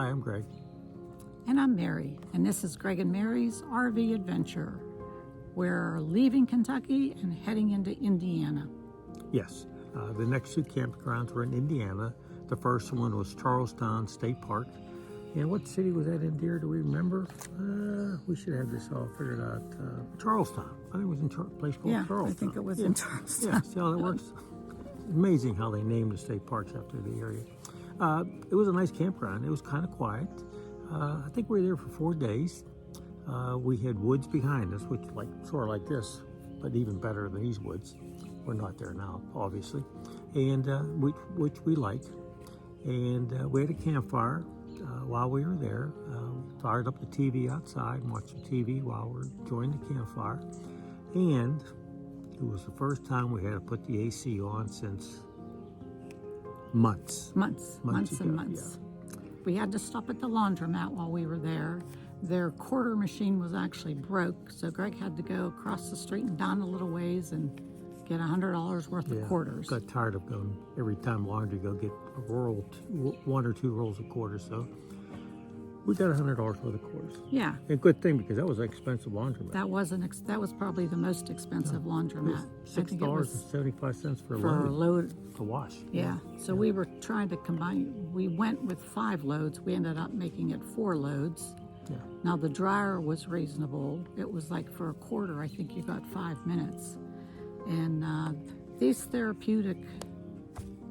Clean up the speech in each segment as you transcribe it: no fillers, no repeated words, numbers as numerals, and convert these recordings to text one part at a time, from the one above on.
Hi, I'm Greg. And I'm Mary, and this is Greg and Mary's RV Adventure. We're leaving Kentucky and heading into Indiana. Yes, the next two campgrounds were in Indiana. The first one was Charlestown State Park. And what city was that in, dear? Do we remember? We should have this all figured out. Charlestown. I think it was in a place called Charlestown. I think it was in Charlestown. Yeah, see how that works? Amazing how they named the state parks after the area. It was a nice campground. It was kind of quiet. I think we were there for 4 days. We had woods behind us, which sort of like this, but even better than these woods. We're not there now, obviously, and which we like. And we had a campfire while we were there. Fired up the TV outside and watched some TV while we were enjoying the campfire. And it was the first time we had to put the AC on since months. Months and months. Yeah. We had to stop at the laundromat while we were there. Their quarter machine was actually broke, so Greg had to go across the street and down a little ways and get $100 worth of quarters. Got tired of going every time laundry, go get one or two rolls of quarters, so we got $100 worth of quarters. Yeah. A good thing, because that was an expensive laundromat. That was probably the most expensive laundromat. $6.75 for a load. To wash. Yeah. So we were trying to combine. We went with 5 loads. We ended up making it 4 loads. Yeah. Now the dryer was reasonable. It was like for a quarter, I think you got 5 minutes. And these therapeutic,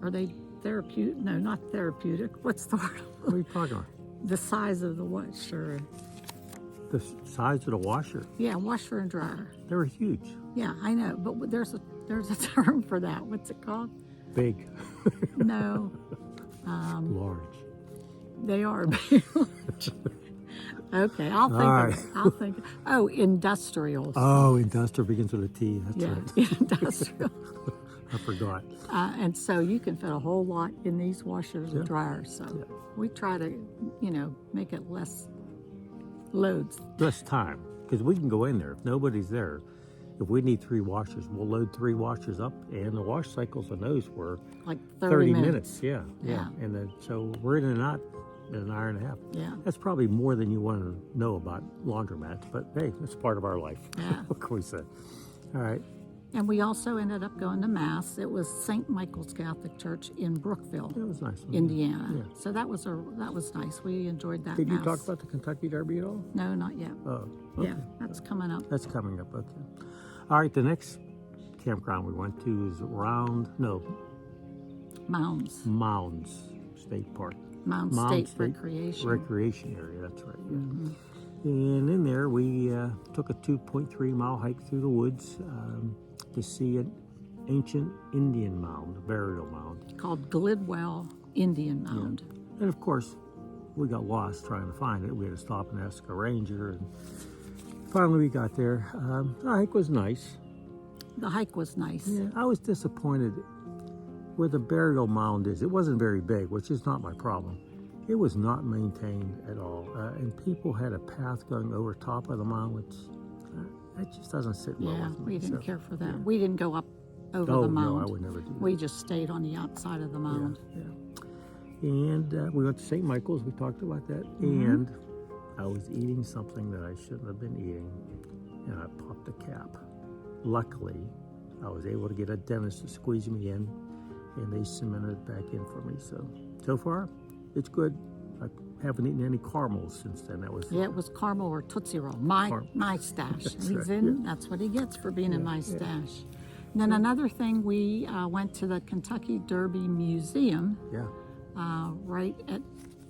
are they therapeutic? No, not therapeutic. What's the word? What are you talking about? The size of the washer. The size of the washer? Yeah, washer and dryer. They were huge. Yeah, I know, but there's a term for that. What's it called? Big. No. Large. They are big. Okay, I'll think. Oh, industrial. Oh, industrial begins with a T. That's right. Industrial. I forgot. And so you can fit a whole lot in these washers and dryers. So we try to, make it less loads. Less time, because we can go in there. If nobody's there, if we need 3 washers, we'll load 3 washers up, and the wash cycles on those were like 30 minutes. Yeah. And then so we're in and out in an hour and a half. Yeah. That's probably more than you want to know about laundromats, but hey, it's part of our life. Yeah. What can we say? All right. And we also ended up going to Mass. It was St. Michael's Catholic Church in Brookville, That was nice. Indiana. Yeah. So that was nice. We enjoyed that. Did you Mass. talk about the Kentucky Derby at all? No, not yet. Oh, okay. Yeah, that's coming up. That's coming up, okay. All right, the next campground we went to is Mounds State Park. Mound State Recreation. Recreation area, that's right. Yeah. Mm-hmm. And in there, we took a 2.3-mile hike through the woods to see an ancient Indian mound, a burial mound. Called Glidwell Indian Mound. Yeah. And of course, we got lost trying to find it. We had to stop and ask a ranger. And finally, we got there. The hike was nice. The hike was nice. Yeah, I was disappointed where the burial mound is. It wasn't very big, which is not my problem. It was not maintained at all. And people had a path going over top of the mound, which that just doesn't sit well with me. We didn't care for that. Yeah. We didn't go up over the mound. No, I would never do that. We just stayed on the outside of the mound. Yeah. And we went to St. Michael's. We talked about that. Mm-hmm. And I was eating something that I shouldn't have been eating, and I popped the cap. Luckily, I was able to get a dentist to squeeze me in, and they cemented it back in for me. So far, it's good. I haven't eaten any caramels since then. It was caramel or Tootsie Roll. My stash. That's what he gets for being in my stash. And then another thing, we went to the Kentucky Derby Museum. Yeah. Right at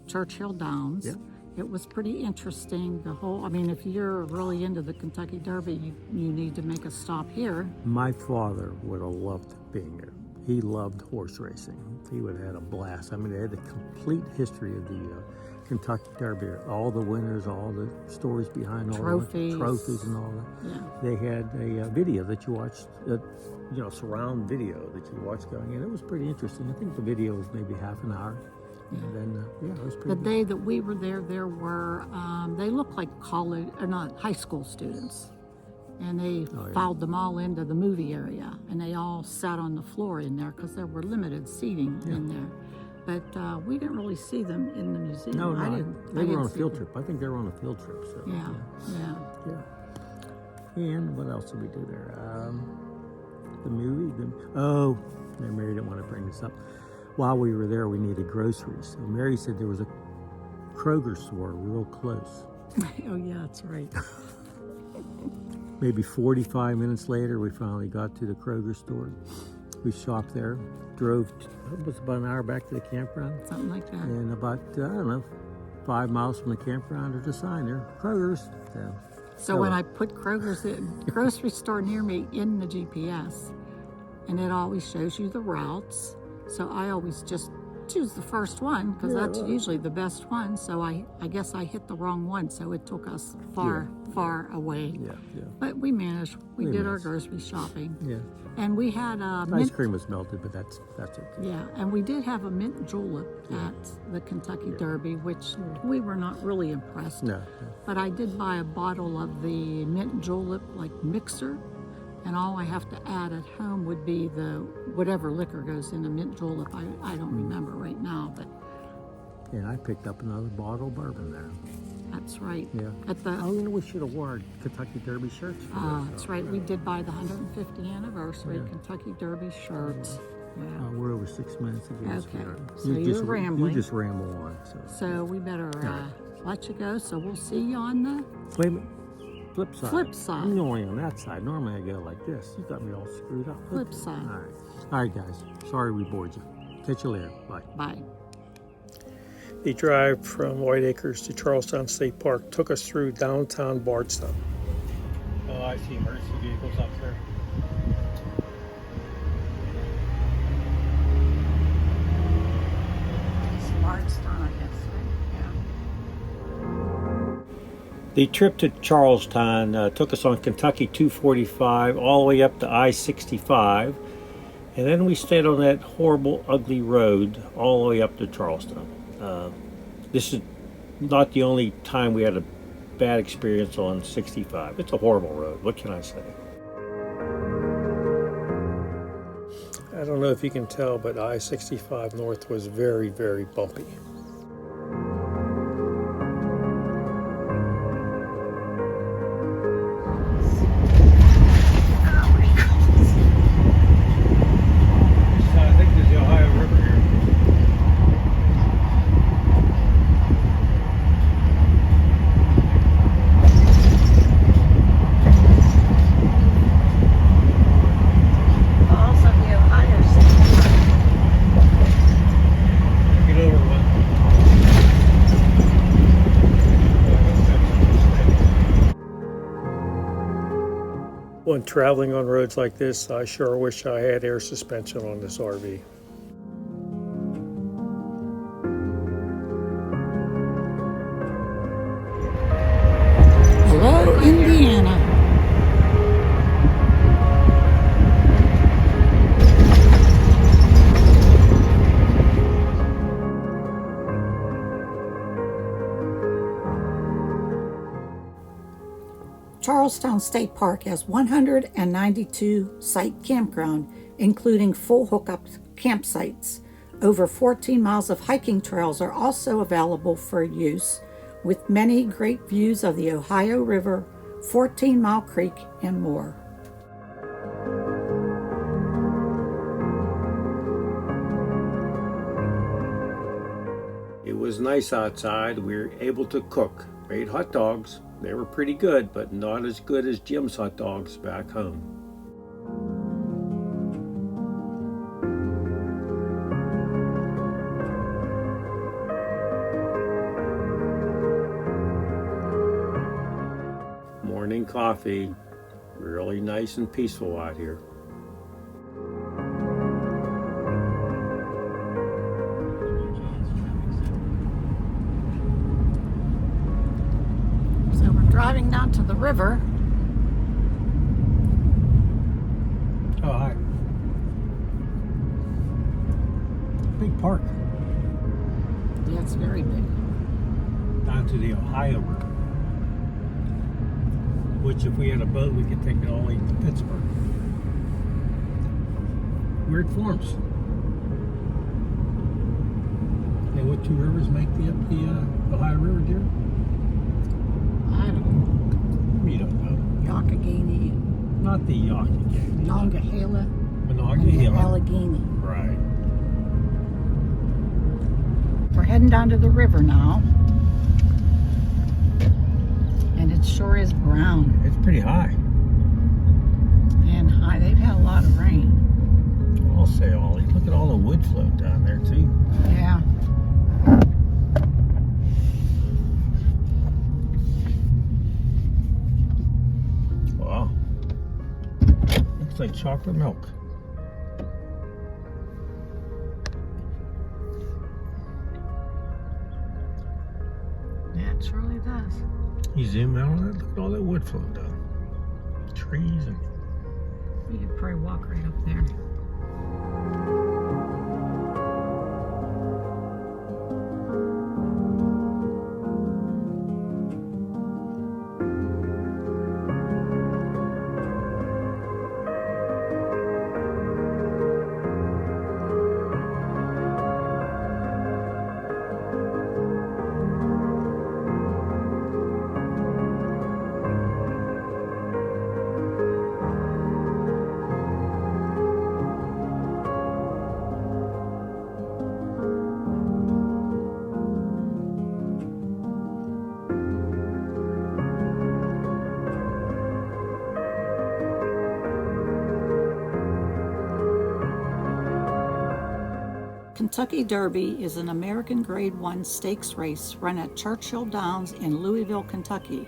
Churchill Downs. Yeah. It was pretty interesting. If you're really into the Kentucky Derby, you need to make a stop here. My father would have loved being there. He loved horse racing. He would have had a blast. They had the complete history of the Kentucky Derby, all the winners, all the stories behind all the trophies and all that. Yeah. They had a video that you watched, surround video that you watched going in. It was pretty interesting. I think the video was maybe half an hour. Yeah. And then, it was pretty good. Day that we were there were, they looked like high school students. And they filed them all into the movie area. And they all sat on the floor in there because there were limited seating in there. but we didn't really see them in the museum. No, I no, didn't. they I were didn't on a see field them. trip. I think they were on a field trip. So Yeah, yeah. yeah. And what else did we do there? The movie. Oh, Mary didn't want to bring this up. While we were there, we needed groceries. So Mary said there was a Kroger store real close. Oh yeah, that's right. Maybe 45 minutes later, we finally got to the Kroger store. We shopped there, drove, it was about an hour back to the campground. Something like that. And about, I don't know, 5 miles from the campground, there's a sign there, Kroger's. So when I put Kroger's grocery store near me in the GPS, and it always shows you the routes, so I always just choose the first one because that's usually the best one. So I guess I hit the wrong one, so it took us far away. Yeah. But we managed. We did our managed. grocery shopping. Yeah. And we had a Ice cream was melted, but that's okay. Yeah, and we did have a mint julep at the Kentucky Derby, which we were not really impressed. No. But I did buy a bottle of the mint julep mixer, and all I have to add at home would be the whatever liquor goes in a mint julep. I don't remember right now, but And I picked up another bottle of bourbon there. that's right. Yeah. At the We should have worn Kentucky Derby shirts for this. that's right. We did buy the 150th anniversary Kentucky Derby shirts. Yeah. We're over 6 minutes ago. Okay, so you're rambling. You just ramble on. So we better let you go. So we'll see you on the Wait a minute. Flip side. Flip side. I'm only on that side. Normally I go like this. You got me all screwed up. Flip side. All right, guys. Sorry we bored you. Catch you later. Bye. Bye. The drive from White Acres to Charlestown State Park took us through downtown Bardstown. Oh, I see emergency vehicles up there. Charlestown, I guess. The trip to Charlestown took us on Kentucky 245 all the way up to I-65, and then we stayed on that horrible, ugly road all the way up to Charlestown. This is not the only time we had a bad experience on 65. It's a horrible road. What can I say? I don't know if you can tell, but I-65 North was very, very bumpy. I think there's the Ohio River here. Also, the Ohio State. Get over one. When traveling on roads like this, I sure wish I had air suspension on this RV. Hello, Indiana. Charlestown State Park has 192 site campground, including full hookup campsites. Over 14 miles of hiking trails are also available for use, with many great views of the Ohio River, 14 Mile Creek, and more. It was nice outside. We were able to cook. Made hot dogs. They were pretty good, but not as good as Jim's hot dogs back home. Morning coffee. Really nice and peaceful out here. So we're driving down to the river. Oh, hi. Big park. Yeah, it's very big. Down to the Ohio River. Which if we had a boat, we could take it all the way to Pittsburgh. Where it forms. what two rivers make the Ohio River, dear? I don't You don't know. know. Youghiogheny, Not the Youghiogheny. Monongahela, Monongahela. and Allegheny. Right. We're heading down to the river now. And it sure is brown It's pretty high. and high. They've had a lot of rain. I'll say, Ollie. Look at all the wood floating down there, too. Yeah. Wow. Looks like chocolate milk. Yeah, it surely does. You zoom out on it, look at all that wood floating down. Trees and... We could probably walk right up there. Kentucky Derby is an American Grade 1 stakes race run at Churchill Downs in Louisville, Kentucky.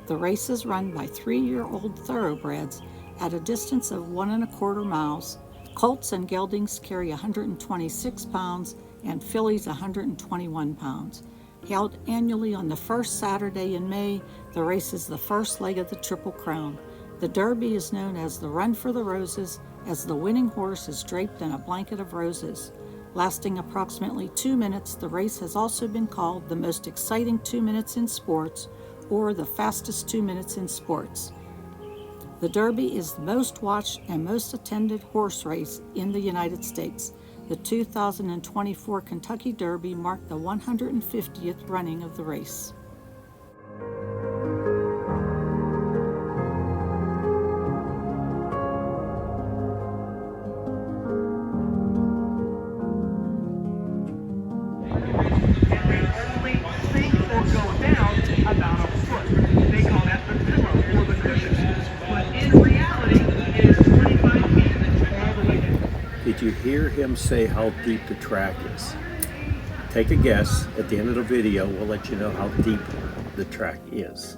The race is run by 3-year-old thoroughbreds at a distance of 1¼ miles. Colts and geldings carry 126 pounds and fillies 121 pounds. Held annually on the first Saturday in May, the race is the first leg of the Triple Crown. The Derby is known as the Run for the Roses, as the winning horse is draped in a blanket of roses. Lasting approximately 2 minutes, the race has also been called the most exciting 2 minutes in sports, or the fastest 2 minutes in sports. The Derby is the most watched and most attended horse race in the United States. The 2024 Kentucky Derby marked the 150th running of the race. Did you hear him say how deep the track is? Take a guess. At the end of the video, we'll let you know how deep the track is.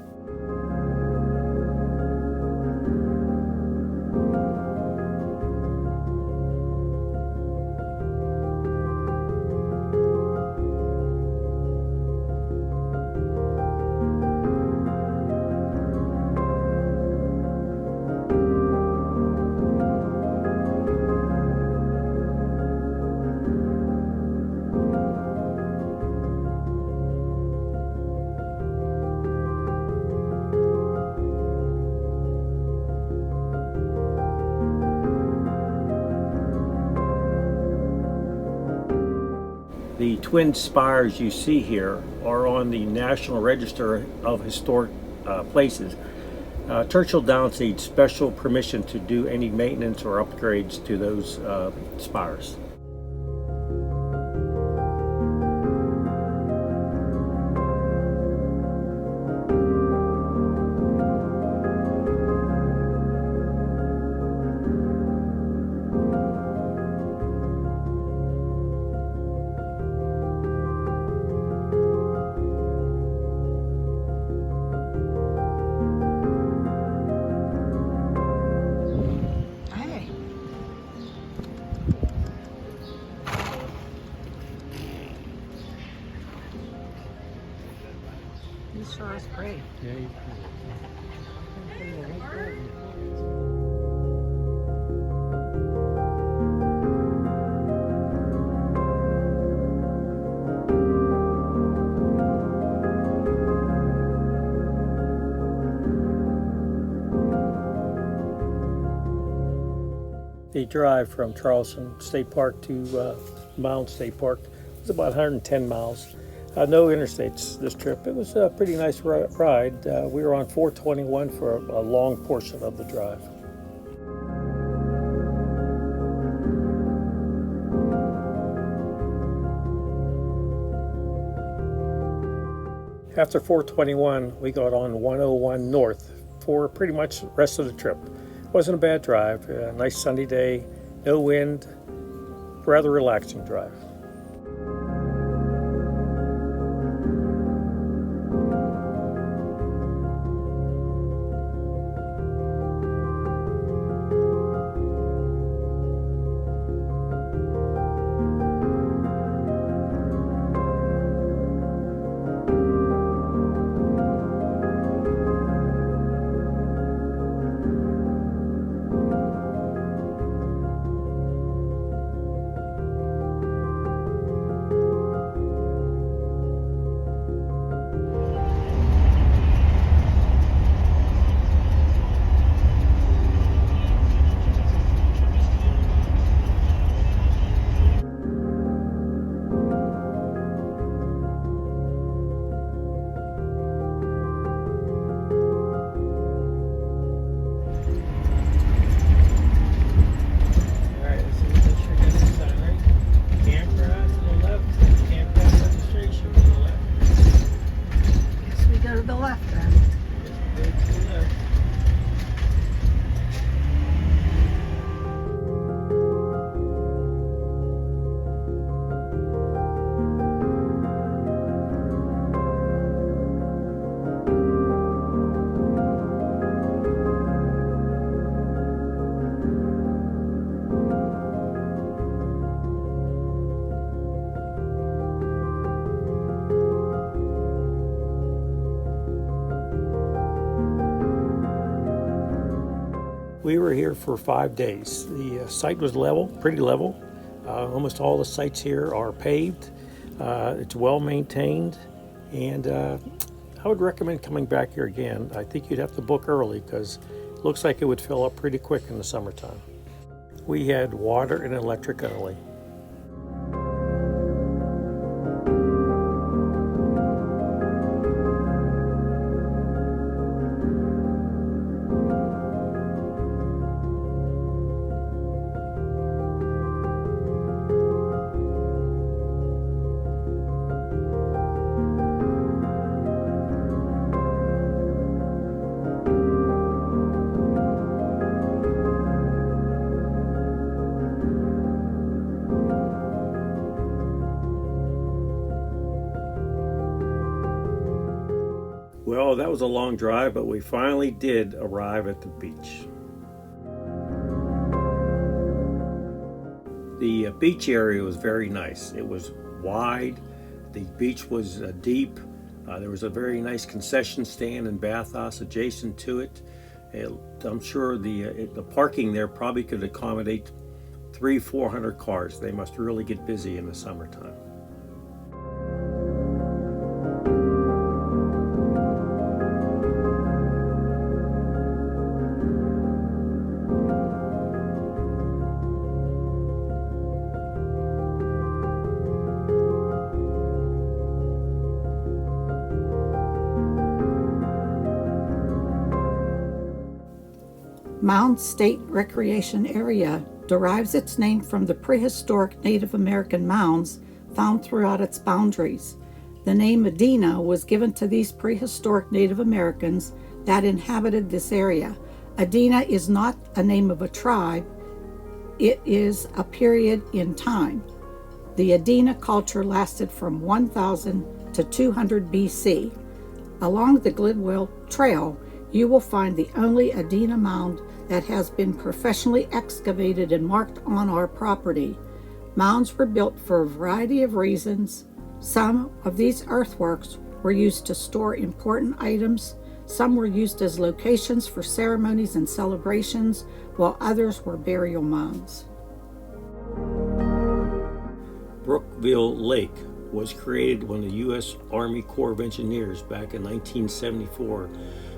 The twin spires you see here are on the National Register of Historic Places. Churchill Downs needs special permission to do any maintenance or upgrades to those spires. This sure is great. Yeah, you The drive from Charleston State Park to Mound State Park It's about 110 miles. No interstates this trip. It was a pretty nice ride. We were on 421 for a long portion of the drive. After 421, we got on 101 North for pretty much the rest of the trip. Wasn't a bad drive. A nice sunny day, no wind, rather relaxing drive. We were here for 5 days. The site was level, pretty level. Almost all the sites here are paved. It's well maintained, and I would recommend coming back here again. I think you'd have to book early because it looks like it would fill up pretty quick in the summertime. We had water and electric only. Well, that was a long drive, but we finally did arrive at the beach. The beach area was very nice. It was wide, the beach was deep, there was a very nice concession stand and bathhouse adjacent to it. I'm sure the parking there probably could accommodate 300-400 cars. They must really get busy in the summertime. Mound State Recreation Area derives its name from the prehistoric Native American mounds found throughout its boundaries. The name Medina was given to these prehistoric Native Americans that inhabited this area. Adena is not a name of a tribe, it is a period in time. The Adena culture lasted from 1000 to 200 BC. Along the Glidwell Trail, you will find the only Adena mound that has been professionally excavated and marked on our property. Mounds were built for a variety of reasons. Some of these earthworks were used to store important items, some were used as locations for ceremonies and celebrations, while others were burial mounds. Brookville Lake was created when the U.S. Army Corps of Engineers back in 1974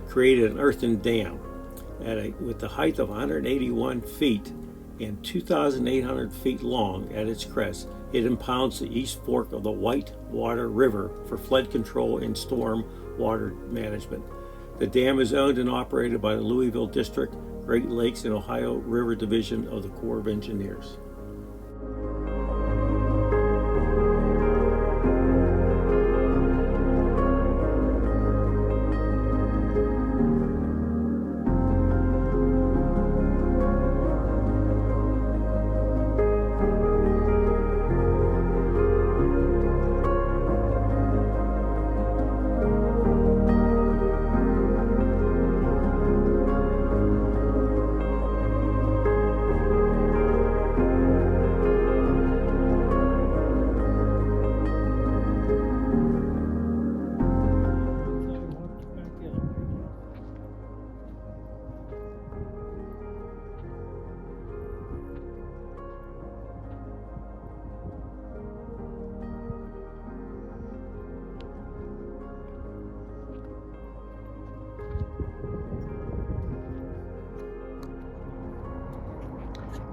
created an earthen dam with a height of 181 feet and 2,800 feet long at its crest. It impounds the east fork of the Whitewater River for flood control and storm water management. The dam is owned and operated by the Louisville District, Great Lakes, and Ohio River Division of the Corps of Engineers.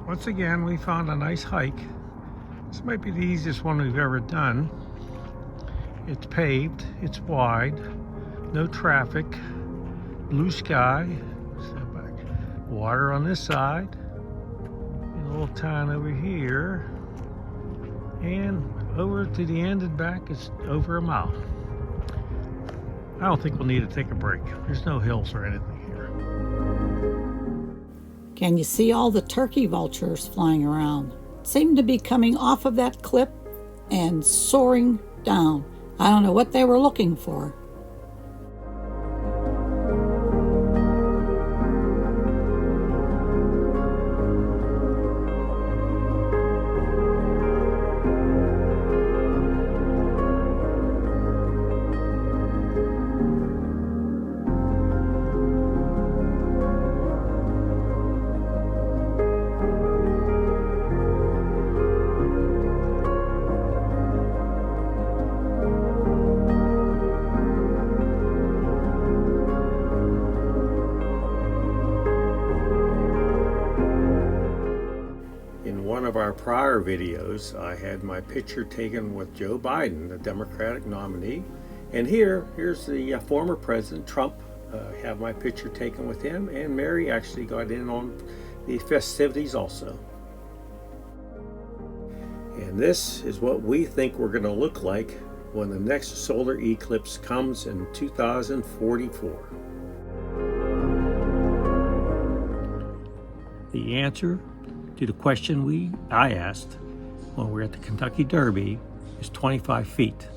Once again, we found a nice hike. This might be the easiest one we've ever done. It's paved, it's wide, no traffic, blue sky, step back, water on this side, and a little town over here, and over to the end and back is over a mile. I don't think we'll need to take a break. There's no hills or anything here. Can you see all the turkey vultures flying around? Seemed to be coming off of that cliff and soaring down. I don't know what they were looking for. In one of our prior videos, I had my picture taken with Joe Biden, the Democratic nominee, and here's the former President Trump. Have my picture taken with him, and Mary actually got in on the festivities also. And this is what we think we're going to look like when the next solar eclipse comes in 2044. The answer to the question I asked when we were at the Kentucky Derby is 25 feet.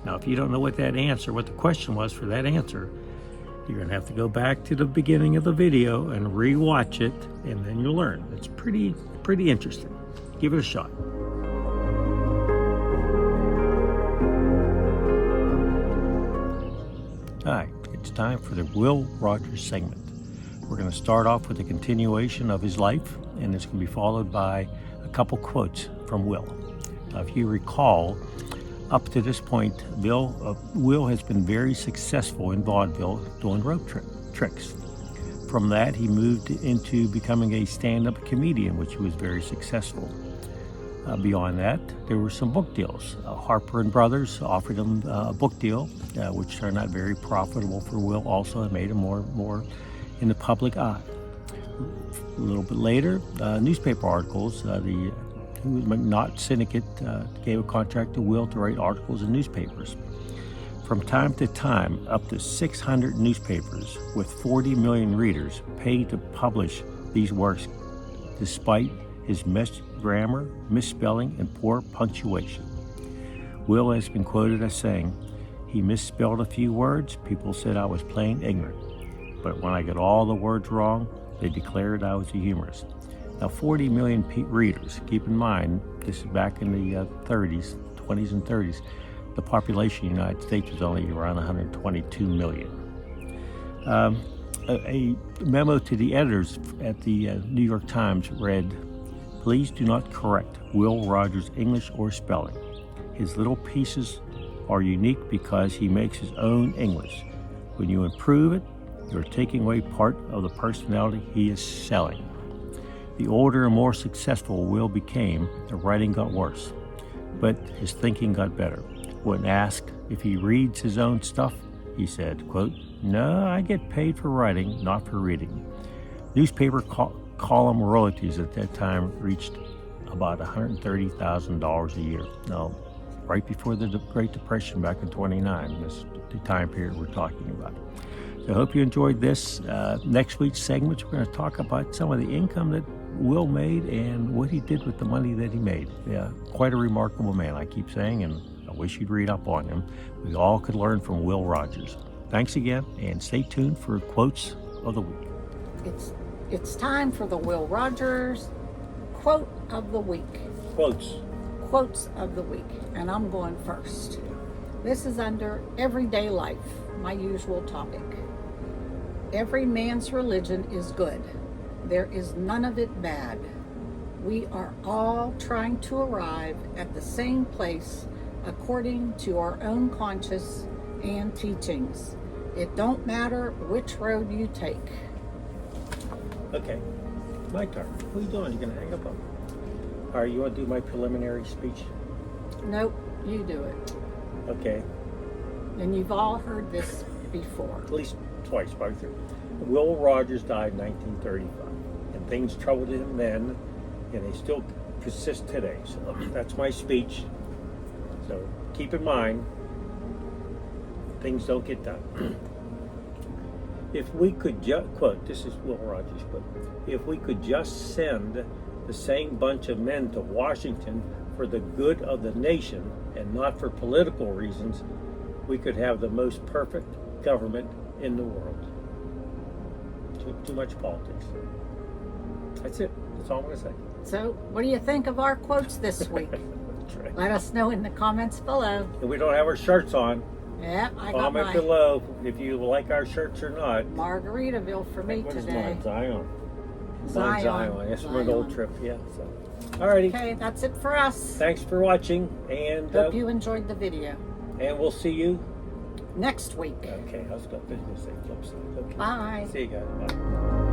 Now, if you don't know what the question was for that answer, you're going to have to go back to the beginning of the video and re-watch it, and then you'll learn. It's pretty interesting. Give it a shot. All right, it's time for the Will Rogers segment. We're going to start off with a continuation of his life, and it's going to be followed by a couple quotes from Will. If you recall, up to this point, Will has been very successful in vaudeville doing rope tricks. From that, he moved into becoming a stand-up comedian, which he was very successful. Beyond that, there were some book deals. Harper and Brothers offered him a book deal, which turned out very profitable for Will. Also, it made him more in the public eye. A little bit later, newspaper articles. The McNaught Syndicate gave a contract to Will to write articles in newspapers. From time to time, up to 600 newspapers with 40 million readers paid to publish these works, despite his messed grammar, misspelling, and poor punctuation. Will has been quoted as saying, "He misspelled a few words. People said I was plain ignorant. But when I got all the words wrong, they declared I was a humorist." Now, 40 million readers. Keep in mind, this is back in the 20s and 30s. The population of the United States was only around 122 million. A memo to the editors at the New York Times read, "Please do not correct Will Rogers' English or spelling. His little pieces are unique because he makes his own English. When you improve it, you're taking away part of the personality he is selling." The older and more successful Will became, the writing got worse, but his thinking got better. When asked if he reads his own stuff, he said, quote, "No, I get paid for writing, not for reading." Newspaper column royalties at that time reached about $130,000 a year. Now, right before the Great Depression back in '29, this is the time period we're talking about. So I hope you enjoyed this. Next week's segments, we're going to talk about some of the income that Will made and what he did with the money that he made. Yeah, quite a remarkable man, I keep saying, and I wish you'd read up on him. We all could learn from Will Rogers. Thanks again, and stay tuned for Quotes of the Week. It's time for the Will Rogers Quote of the Week. Quotes of the Week, and I'm going first. This is under everyday life, my usual topic. Every man's religion is good. There is none of it bad. We are all trying to arrive at the same place according to our own conscience and teachings. It don't matter which road you take. Okay, my turn. What are you doing? You going to hang up on me? All right, you want to do my preliminary speech? Nope, you do it. Okay, And you've all heard this before. at least twice, probably three. Will Rogers died in 1935, and things troubled him then, and they still persist today. So that's my speech. So keep in mind, things don't get done. If we could just, quote, this is Will Rogers' quote, "If we could just send the same bunch of men to Washington for the good of the nation and not for political reasons, we could have the most perfect government in the world." Too much politics. That's it. That's all I'm going to say. So, what do you think of our quotes this week? That's right. Let us know in the comments below. And we don't have our shirts on. Yeah, I got Comment my below if you like our shirts or not. Margaritaville for me What is today. mine? Zion. Zion. Zion. That's from an old Zion. trip. Yeah. So, alrighty. Okay, that's it for us. Thanks for watching, and Hope you enjoyed the video. we'll see you. Next week. Okay, I was going to say flip side. Okay. Bye. See you guys. Bye.